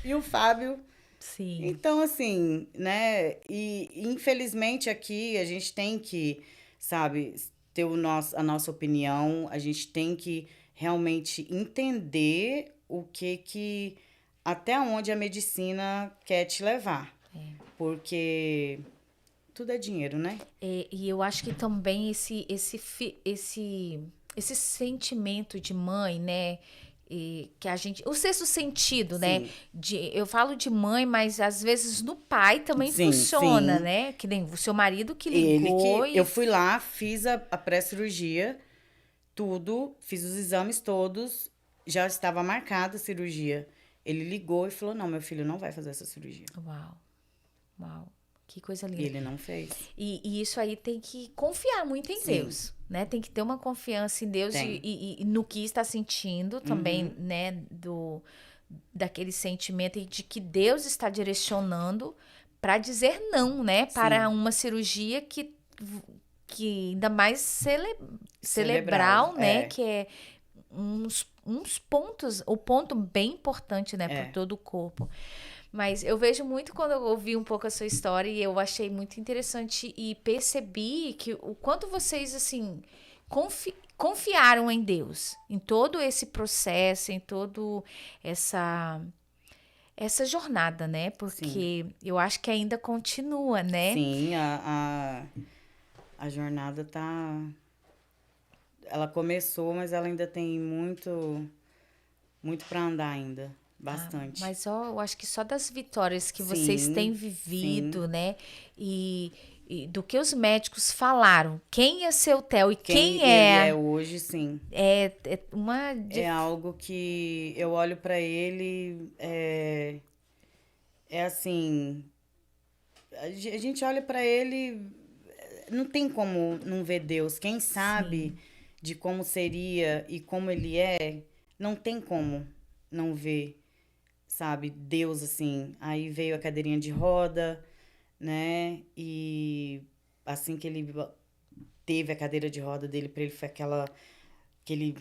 e o Fábio... Sim. Então, assim, né? E infelizmente aqui a gente tem que, sabe, ter a nossa opinião, a gente tem que realmente entender até onde a medicina quer te levar. Porque tudo é dinheiro, né? E eu acho que também esse sentimento de mãe, né? Que a gente, o sexto sentido, né? Eu falo de mãe, mas às vezes no pai também funciona, né? Que nem o seu marido que ligou eu fui lá, fiz a pré-cirurgia, tudo, fiz os exames todos, já estava marcada a cirurgia. Ele ligou e falou, não, meu filho não vai fazer essa cirurgia. Uau, uau. Que coisa linda. E ele não fez. E isso aí tem que confiar muito em Deus, né? Tem que ter uma confiança em Deus e no que está sentindo também, né? Daquele sentimento de que Deus está direcionando para dizer não, né? Para uma cirurgia que ainda mais cerebral, né? Que é uns pontos, o ponto bem importante, né? Para todo o corpo. Mas eu vejo muito quando eu ouvi um pouco a sua história e eu achei muito interessante e percebi que o quanto vocês, assim, confiaram em Deus, em todo esse processo, em todo essa jornada, né? Porque eu acho que ainda continua, né? Sim, a jornada ela começou, mas ela ainda tem muito para andar ainda. Bastante. Mas eu acho que só das vitórias que vocês têm vivido, né? E do que os médicos falaram, quem é seu Theo e quem ele é hoje, sim. É algo que eu olho para ele, é assim, a gente olha para ele, não tem como não ver Deus. Quem sabe de como seria e como ele é, não tem como não ver, sabe, Deus, assim. Aí veio a cadeirinha de roda, né? E assim que ele teve a cadeira de roda dele, pra ele foi aquele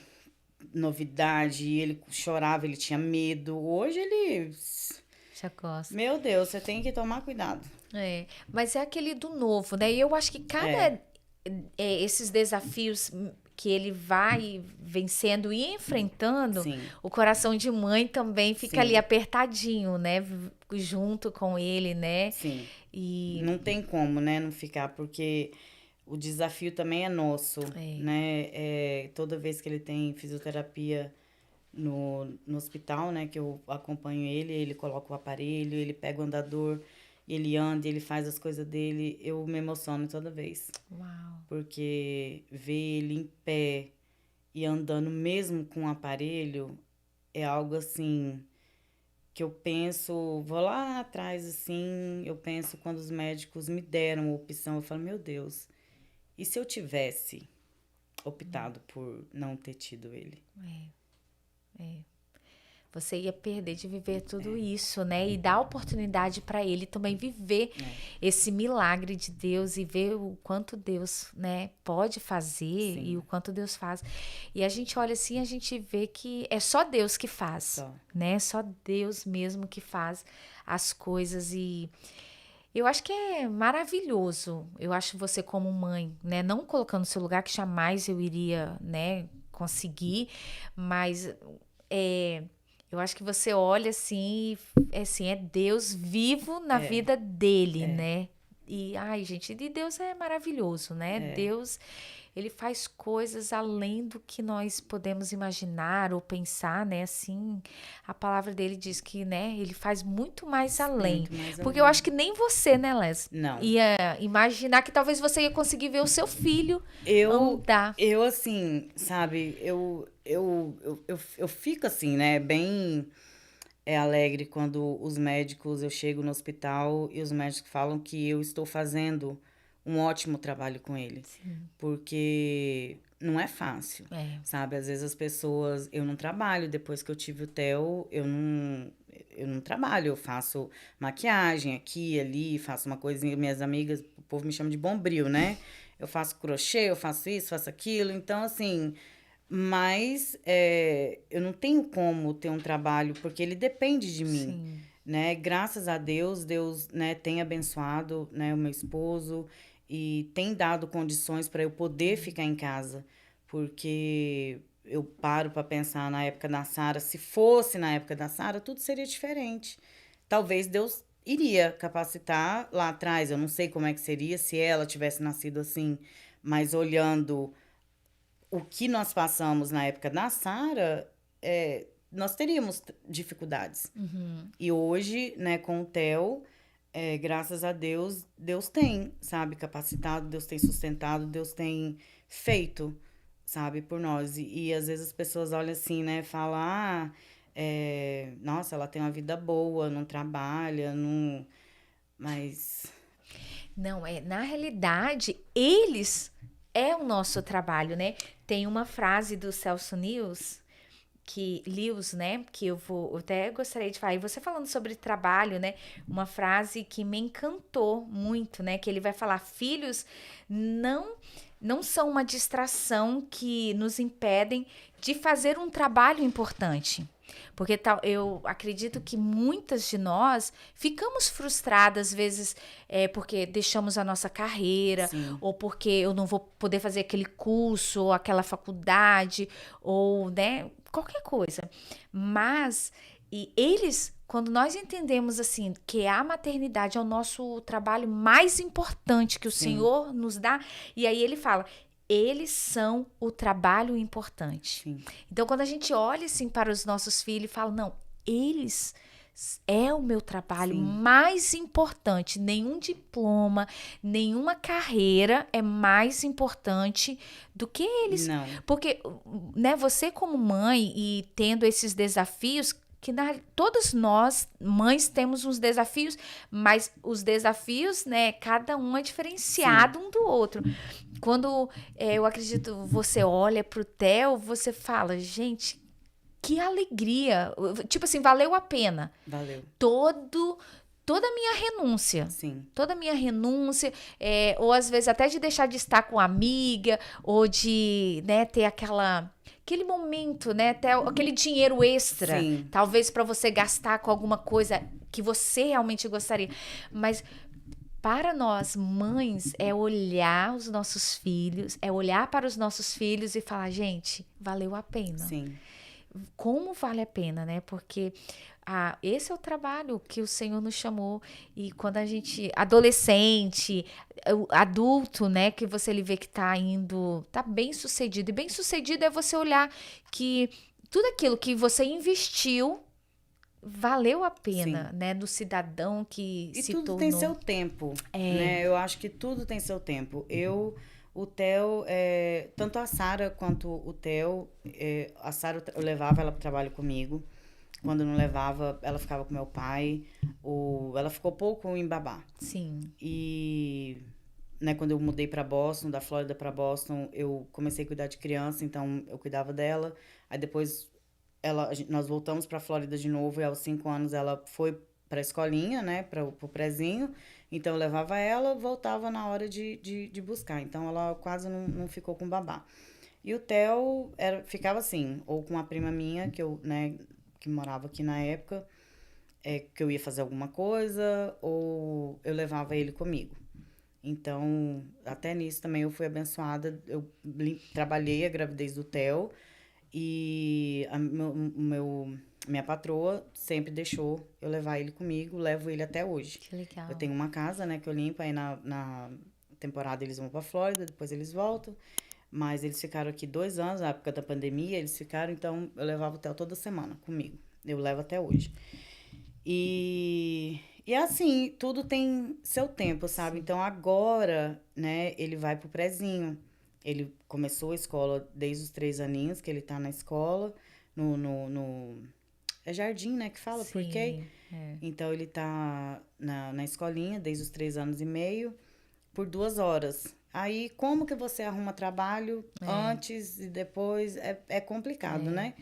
novidade, ele chorava, ele tinha medo. Hoje ele... Já gosta. Meu Deus, você tem que tomar cuidado. Mas é aquele do novo, né? E eu acho que cada... esses desafios que ele vai vencendo e enfrentando, o coração de mãe também fica ali apertadinho, né? Junto com ele, né? Sim. Não tem como, né? Não ficar, porque o desafio também é nosso, né? Toda vez que ele tem fisioterapia no hospital, né? Que eu acompanho ele coloca o aparelho, ele pega o andador, ele anda, ele faz as coisas dele, eu me emociono toda vez. Uau. Porque ver ele em pé e andando mesmo com o aparelho é algo assim que eu penso, vou lá atrás assim, eu penso quando os médicos me deram a opção, eu falo, meu Deus, e se eu tivesse optado por não ter tido ele? Você ia perder de viver tudo isso, né? E dar oportunidade para ele também viver esse milagre de Deus e ver o quanto Deus, né, pode fazer e o quanto Deus faz. E a gente olha assim, a gente vê que é só Deus que faz, né? Só Deus mesmo que faz as coisas e eu acho que é maravilhoso. Eu acho você como mãe, né, não colocando no seu lugar que jamais eu iria, né, conseguir, mas eu acho que você olha assim, assim, é Deus vivo na vida dele, né? E, ai, gente, e Deus é maravilhoso, né? Deus, ele faz coisas além do que nós podemos imaginar ou pensar, né? Assim, a palavra dele diz que, né, ele faz muito mais além. Muito mais Porque além. eu acho que nem você, né, Les? Não. Ia imaginar que talvez você ia conseguir ver o seu filho andar. Eu assim, sabe, eu fico assim, né, bem alegre quando os médicos, eu chego no hospital e os médicos falam que eu estou fazendo um ótimo trabalho com ele. Porque não é fácil, sabe? Às vezes as pessoas, eu não trabalho, depois que eu tive o Theo, eu não trabalho, eu faço maquiagem aqui, ali, faço uma coisinha, minhas amigas, o povo me chama de bombril, né? Eu faço crochê, eu faço isso, faço aquilo, então assim, mas eu não tenho como ter um trabalho, porque ele depende de mim, né? Graças a Deus, Deus, né, tem abençoado, né, o meu esposo e tem dado condições para eu poder ficar em casa, porque eu paro para pensar na época da Sara, se fosse na época da Sara, tudo seria diferente. Talvez Deus iria capacitar lá atrás, eu não sei como é que seria se ela tivesse nascido assim, mas olhando o que nós passamos na época da Sara, nós teríamos dificuldades. E hoje, né, com o Theo, graças a Deus, Deus tem, sabe, capacitado, Deus tem sustentado, Deus tem feito, sabe, por nós. E às vezes as pessoas olham assim, né, falam, nossa, ela tem uma vida boa, não trabalha, não... Mas... Não, na realidade, eles é o nosso trabalho, né? Tem uma frase do Celso Lewis, né? Que eu até gostaria de falar. E você falando sobre trabalho, né? Uma frase que me encantou muito, né? Que ele vai falar: filhos não são uma distração que nos impedem de fazer um trabalho importante. Porque eu acredito que muitas de nós ficamos frustradas, às vezes, porque deixamos a nossa carreira, ou porque eu não vou poder fazer aquele curso, ou aquela faculdade, ou, né, qualquer coisa. Mas, quando nós entendemos, assim, que a maternidade é o nosso trabalho mais importante que o Senhor nos dá, e aí ele fala... Eles são o trabalho importante. Então, quando a gente olha assim para os nossos filhos e fala, não, eles é o meu trabalho mais importante. Nenhum diploma, nenhuma carreira é mais importante do que eles. Não. Porque, né, você como mãe e tendo esses desafios, que todas nós, mães, temos uns desafios, mas os desafios, né, cada um é diferenciado um do outro. Quando eu acredito, você olha pro Theo, você fala, gente, que alegria. Tipo assim, valeu a pena. Valeu. Toda a minha renúncia. Toda a minha renúncia, ou às vezes até de deixar de estar com uma amiga, ou de, né, ter aquele momento, né, até aquele dinheiro extra, talvez para você gastar com alguma coisa que você realmente gostaria. Mas para nós, mães, é olhar os nossos filhos, é olhar para os nossos filhos e falar, gente, valeu a pena. Como vale a pena, né? Porque esse é o trabalho que o Senhor nos chamou. E quando a gente, adolescente, adulto, né? Que você vê que tá bem sucedido. E bem sucedido é você olhar que tudo aquilo que você investiu valeu a pena, né? Do cidadão que se tornou. E tudo tem seu tempo, né? Eu acho que tudo tem seu tempo. O Theo, tanto a Sara quanto o Theo, a Sara eu levava ela para o trabalho comigo. Quando não levava, ela ficava com meu pai. Ela ficou pouco em Babá. Sim. E, né, quando eu mudei para Boston, da Flórida para Boston, eu comecei a cuidar de criança, então eu cuidava dela. Aí depois nós voltamos para a Flórida de novo e aos 5 anos ela foi para a escolinha, né, para o prezinho. Então eu levava ela, voltava na hora de buscar. Então ela quase não ficou com babá. E o Theo ficava assim, ou com uma prima minha, né, que morava aqui na época, que eu ia fazer alguma coisa, ou eu levava ele comigo. Então, até nisso também eu fui abençoada. Eu trabalhei a gravidez do Theo e minha patroa sempre deixou eu levar ele comigo, levo ele até hoje. Que legal. Eu tenho uma casa, né, que eu limpo, aí na temporada eles vão pra Flórida, depois eles voltam. Mas eles ficaram aqui 2 anos, na época da pandemia, eles ficaram, então eu levava o Theo toda semana comigo. Eu levo até hoje. E assim, tudo tem seu tempo, sabe? Sim. Então agora, né, ele vai pro prezinho. Ele começou a escola desde os 3 aninhos, que ele tá na escola, é jardim, né, que fala, Sim, porque então ele tá na escolinha desde os 3 anos e meio, por 2 horas. Aí, como que você arruma trabalho antes e depois? É complicado, né?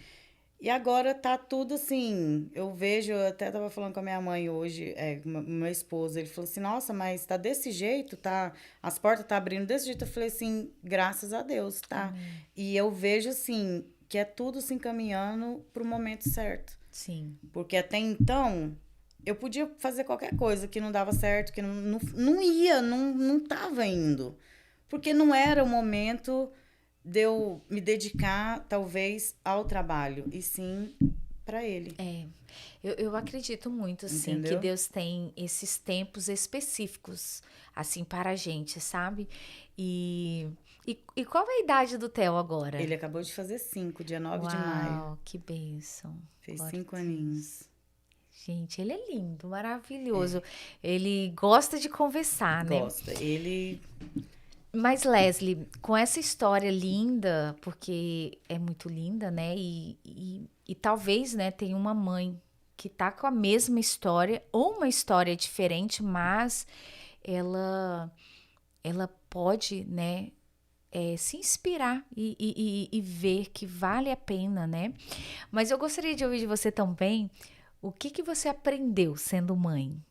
E agora tá tudo assim, eu vejo, eu até tava falando com a minha mãe hoje, meu esposo, ele falou assim, nossa, mas tá desse jeito, tá, as portas tá abrindo desse jeito. Eu falei assim, graças a Deus, tá? E eu vejo assim, que é tudo se encaminhando pro momento certo. Sim. Porque até então, eu podia fazer qualquer coisa que não dava certo, que não tava indo. Porque não era o momento de eu me dedicar, talvez, ao trabalho, e sim para ele. Eu acredito muito, assim, Entendeu? que Deus tem esses tempos específicos, assim, para a gente, sabe? E qual é a idade do Theo agora? Ele acabou de fazer 5, dia 9 de maio. Uau, que bênção. Fez Glória 5 a Deus. aninhos. Gente, ele é lindo, maravilhoso. Ele gosta de conversar, né? Gosta. Ele... Mas, Leslie, com essa história linda, porque é muito linda, né? E talvez, né, tenha uma mãe que tá com a mesma história, ou uma história diferente, mas ela pode, né, se inspirar e ver que vale a pena, né? Mas eu gostaria de ouvir de você também o que você aprendeu sendo mãe.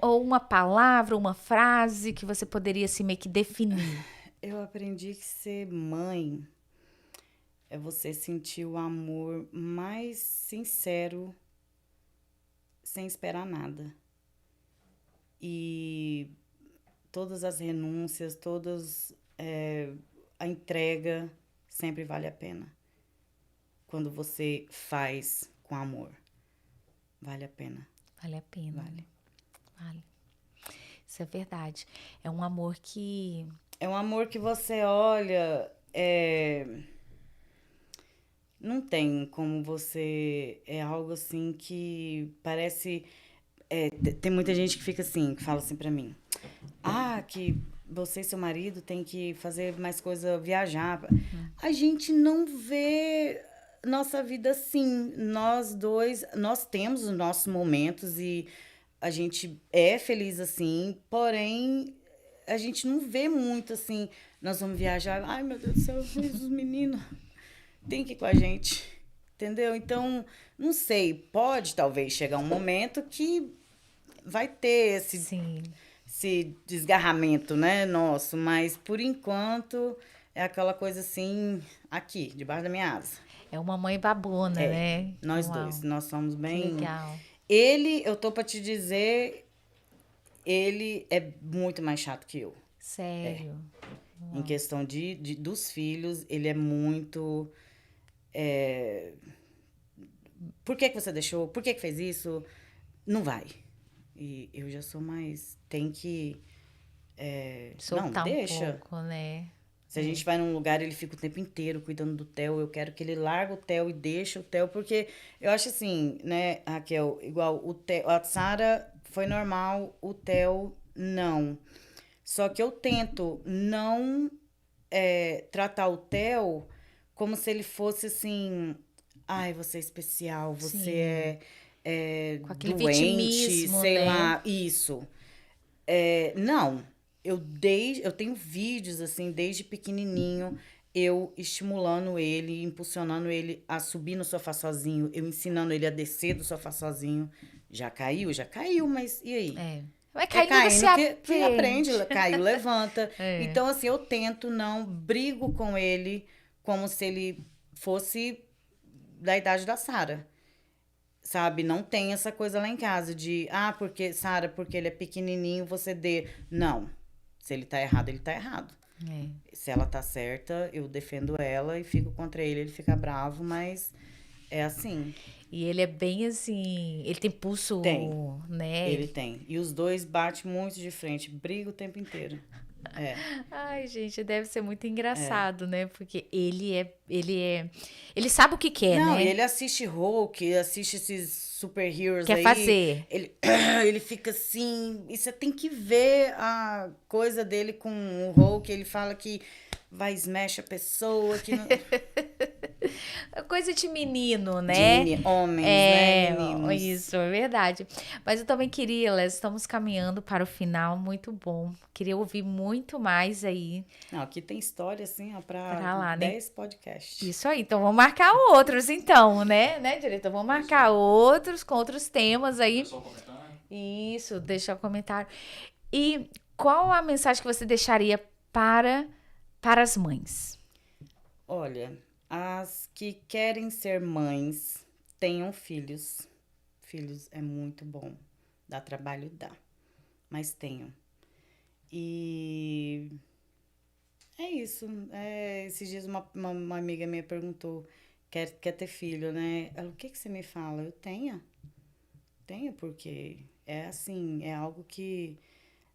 Ou uma palavra, uma frase que você poderia assim, meio que definir. Eu aprendi que ser mãe é você sentir o amor mais sincero, sem esperar nada. E todas as renúncias, a entrega sempre vale a pena. Quando você faz com amor, vale a pena. Vale a pena. Vale. Isso é verdade. É um amor que... É um amor que você olha... Não tem como você... É algo assim que parece... tem muita gente que fica assim, que fala assim pra mim. Que você e seu marido tem que fazer mais coisa, viajar. A gente não vê nossa vida assim. Nós dois, nós temos os nossos momentos e a gente é feliz assim, porém, a gente não vê muito assim. Nós vamos viajar, ai meu Deus do céu, os meninos têm que ir com a gente, entendeu? Então, não sei, pode talvez chegar um momento que vai ter esse desgarramento, né, nosso, mas por enquanto é aquela coisa assim, aqui, debaixo da minha asa. É uma mãe babona, né? Nós Uau. dois, nós somos bem... Que legal. Ele, eu tô pra te dizer, ele é muito mais chato que eu. Sério? Em questão dos filhos, ele é muito... Por que você deixou? Por que fez isso? Não vai. E eu já sou mais... Tem que... Soltar não, deixa. um pouco, né? Se a gente vai num lugar, ele fica o tempo inteiro cuidando do Theo. Eu quero que ele largue o Theo e deixe o Theo. Porque eu acho assim, né, Raquel? Igual o Theo, a Sara foi normal, o Theo não. Só que eu tento não tratar o Theo como se ele fosse assim, ai, você é especial, você é Com aquele doente, vitimismo, sei né? lá, isso. Não, eu tenho vídeos assim, desde pequenininho, eu estimulando ele, impulsionando ele a subir no sofá sozinho, eu ensinando ele a descer do sofá sozinho. Já caiu, mas e aí? Vai É caindo, você caindo que aprende, aprende. caiu, levanta. Então, assim, eu tento não brigo com ele como se ele fosse da idade da Sara. Sabe? Não tem essa coisa lá em casa de, porque, Sara, porque ele é pequenininho, você dê. Não. Se ele tá errado, ele tá errado. Se ela tá certa, eu defendo ela e fico contra ele fica bravo, mas é assim. E ele é bem assim, ele tem pulso, né? Ele tem. E os dois batem muito de frente, brigam o tempo inteiro. Ai, gente, deve ser muito engraçado, né? Porque ele sabe o que quer, Não, né? e ele assiste Hulk, assiste esses super heroes Quer aí. fazer. Ele fica assim, e você tem que ver a coisa dele com o Hulk, ele fala que vai smash a pessoa, que não... Coisa de menino, né? De homens, né, meninos? Isso, é verdade. Mas eu também queria, Les, estamos caminhando para o final, muito bom. Queria ouvir muito mais aí. Não, aqui tem história, assim, ó, Pra pra lá, né? 10 podcasts. Isso aí, então vamos marcar outros, então, né, diretor? Vamos marcar outros, com outros temas aí. Deixa só um comentário. Isso, deixa o comentário. E qual a mensagem que você deixaria para as mães? Olha, as que querem ser mães, tenham filhos. Filhos é muito bom. Dá trabalho, dá. Mas tenham. E é isso. Esses dias uma amiga minha perguntou, quer ter filho, né? Ela, o que você me fala? Eu tenho. Tenho, porque é assim, é algo que,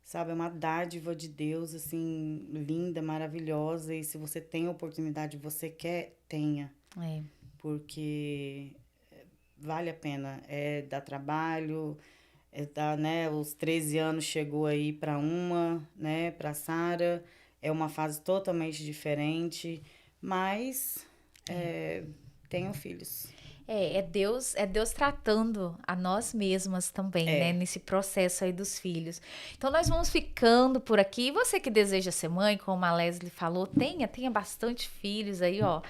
sabe, é uma dádiva de Deus, assim, linda, maravilhosa. E se você tem a oportunidade, você quer, tenha. Porque vale a pena. Dá trabalho, né? Os 13 anos chegou aí para né? Para Sara. É uma fase totalmente diferente, mas tenham filhos. É Deus tratando a nós mesmas também, né? Nesse processo aí dos filhos. Então, nós vamos ficando por aqui. E você que deseja ser mãe, como a Leslie falou, tenha bastante filhos aí, ó.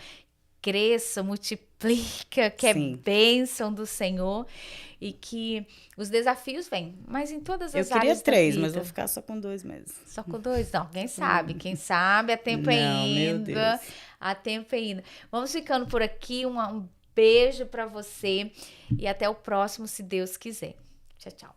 Cresça, multiplica, que Sim. é bênção do Senhor. E que os desafios vêm, mas em todas as áreas da vida. Eu queria 3, mas vou ficar só com 2 meses. Só com 2? Não, quem sabe? Quem sabe, há tempo Não, meu ainda. Deus. Há tempo ainda. Vamos ficando por aqui. Um beijo pra você e até o próximo, se Deus quiser. Tchau, tchau.